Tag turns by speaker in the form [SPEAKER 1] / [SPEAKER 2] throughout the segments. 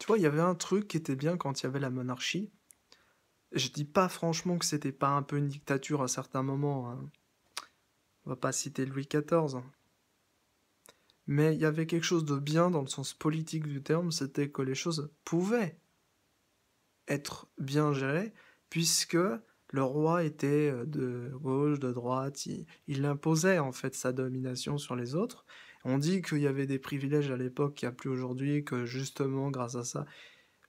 [SPEAKER 1] Tu vois, il y avait un truc qui était bien quand il y avait la monarchie. Je dis pas franchement que c'était pas un peu une dictature à certains moments, hein. On va pas citer Louis XIV, hein. Mais il y avait quelque chose de bien dans le sens politique du terme, c'était que les choses pouvaient être bien gérées, puisque le roi était de gauche, de droite, il imposait en fait sa domination sur les autres. On dit qu'il y avait des privilèges à l'époque qu'il n'y a plus aujourd'hui, que justement grâce à ça.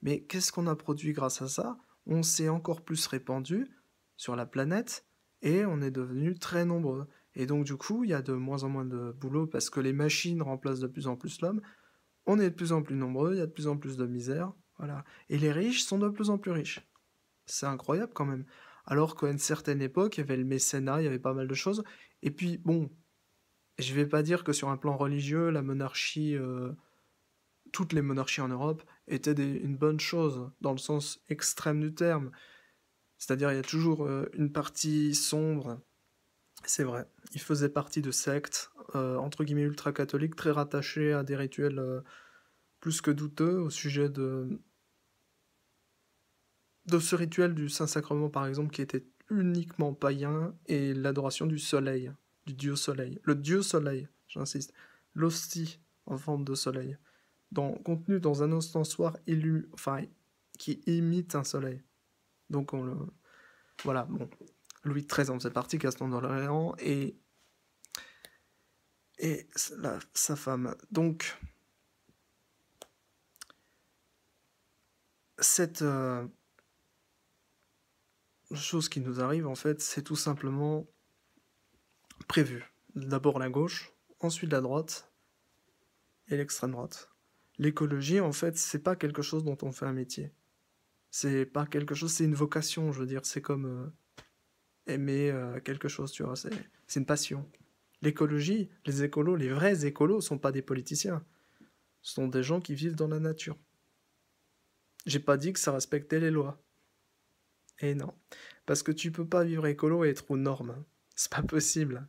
[SPEAKER 1] Mais qu'est-ce qu'on a produit grâce à ça? On s'est encore plus répandu sur la planète et on est devenu très nombreux. Et donc du coup, il y a de moins en moins de boulot parce que les machines remplacent de plus en plus l'homme. On est de plus en plus nombreux, il y a de plus en plus de misère, voilà. Et les riches sont de plus en plus riches. C'est incroyable quand même. Alors qu'à une certaine époque, il y avait le mécénat, il y avait pas mal de choses. Et puis bon, je vais pas dire que sur un plan religieux, la monarchie toutes les monarchies en Europe étaient une bonne chose, dans le sens extrême du terme. C'est-à-dire, il y a toujours une partie sombre, c'est vrai. Il faisait partie de sectes, entre guillemets, ultra-catholiques, très rattachées à des rituels plus que douteux au sujet de ce rituel du Saint-Sacrement, par exemple, qui était uniquement païen, et l'adoration du soleil, du dieu soleil. Le dieu soleil, j'insiste. L'hostie en forme de soleil. Contenu dans un ostensoir enfin, qui imite un soleil. Donc on le... Voilà, bon. Louis XIII en faisait partie, Gaston d'Orléans, et sa femme. Donc, cette chose qui nous arrive, en fait, c'est tout simplement prévu. D'abord la gauche, ensuite la droite, et l'extrême droite. L'écologie, en fait, c'est pas quelque chose dont on fait un métier. C'est pas quelque chose, c'est une vocation, je veux dire. C'est comme aimer quelque chose, tu vois. C'est une passion. L'écologie, les écolos, les vrais écolos sont pas des politiciens. Ce sont des gens qui vivent dans la nature. J'ai pas dit que ça respectait les lois. Et non. Parce que tu peux pas vivre écolo et être aux normes. C'est pas possible.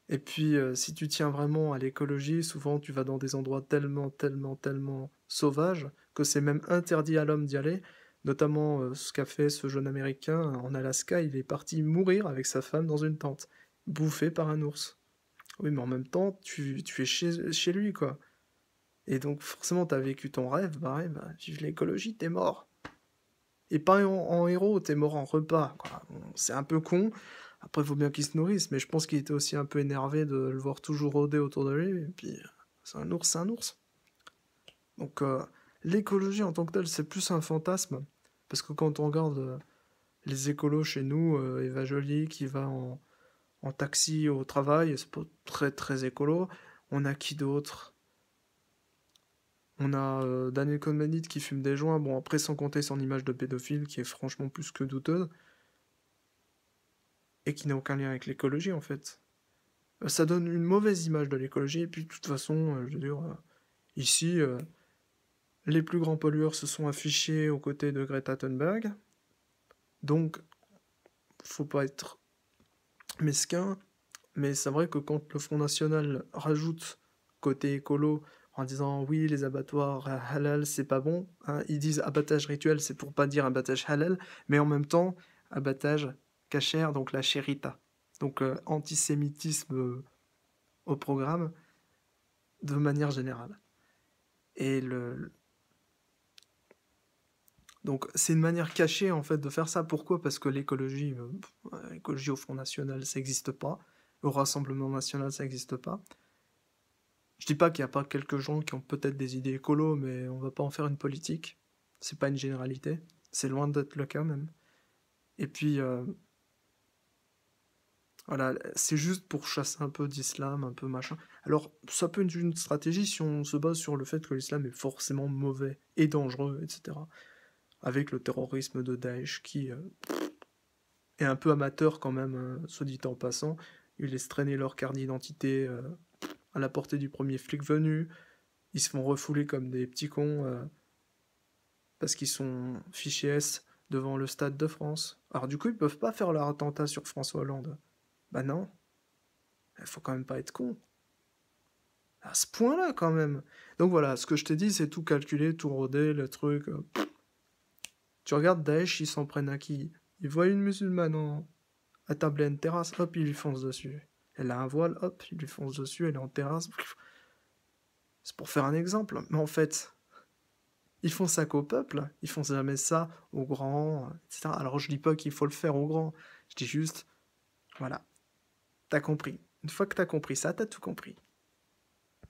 [SPEAKER 1] Et puis, si tu tiens vraiment à l'écologie, souvent tu vas dans des endroits tellement, tellement, tellement sauvages que c'est même interdit à l'homme d'y aller. Notamment ce qu'a fait ce jeune Américain en Alaska, il est parti mourir avec sa femme dans une tente, bouffé par un ours. Oui, mais en même temps, tu es chez lui, quoi. Et donc, forcément, t'as vécu ton rêve, bah ouais, bah, vive l'écologie, t'es mort. Et pas en héros, t'es mort en repas, quoi. Bon, c'est un peu con. Après, il faut bien qu'il se nourrisse, mais je pense qu'il était aussi un peu énervé de le voir toujours rôder autour de lui. Et puis, c'est un ours, c'est un ours. Donc, l'écologie en tant que telle, c'est plus un fantasme. Parce que quand on regarde les écolos chez nous, Eva Joly qui va en taxi au travail, c'est pas très très écolo. On a qui d'autre? On a Daniel Cohn-Bendit qui fume des joints, bon après sans compter son image de pédophile qui est franchement plus que douteuse, et qui n'a aucun lien avec l'écologie en fait. Ça donne une mauvaise image de l'écologie, et puis de toute façon, je veux dire, ici, les plus grands pollueurs se sont affichés aux côtés de Greta Thunberg, donc faut pas être mesquin, mais c'est vrai que quand le Front National rajoute côté écolo en disant oui, les abattoirs halal c'est pas bon, hein, ils disent abattage rituel, c'est pour pas dire abattage halal, mais en même temps abattage kasher, donc la shérita. Donc antisémitisme au programme de manière générale. Et donc c'est une manière cachée en fait de faire ça. Pourquoi? Parce que l'écologie au Front National ça n'existe pas, au Rassemblement National ça n'existe pas. Je dis pas qu'il n'y a pas quelques gens qui ont peut-être des idées écolo, mais on va pas en faire une politique. C'est pas une généralité. C'est loin d'être le cas même. Et puis voilà, c'est juste pour chasser un peu d'islam, un peu machin. Alors ça peut être une stratégie si on se base sur le fait que l'islam est forcément mauvais et dangereux, etc. Avec le terrorisme de Daesh qui est un peu amateur quand même, soit dit en passant. Ils laissent traîner leur carte d'identité à la portée du premier flic venu. Ils se font refouler comme des petits cons parce qu'ils sont fichés S devant le Stade de France. Alors du coup, ils peuvent pas faire leur attentat sur François Hollande. Bah non, il faut quand même pas être con. À ce point-là, quand même. Donc voilà, ce que je t'ai dit, c'est tout calculé, tout rodé, le truc. Tu regardes Daesh, ils s'en prennent à qui? Ils voient une musulmane à table à une terrasse, hop, ils lui foncent dessus. Elle a un voile, hop, ils lui foncent dessus, elle est en terrasse. C'est pour faire un exemple. Mais en fait, ils font ça qu'au peuple, ils font jamais ça aux grands, etc. Alors je dis pas qu'il faut le faire aux grands, je dis juste, voilà, t'as compris. Une fois que t'as compris ça, t'as tout compris.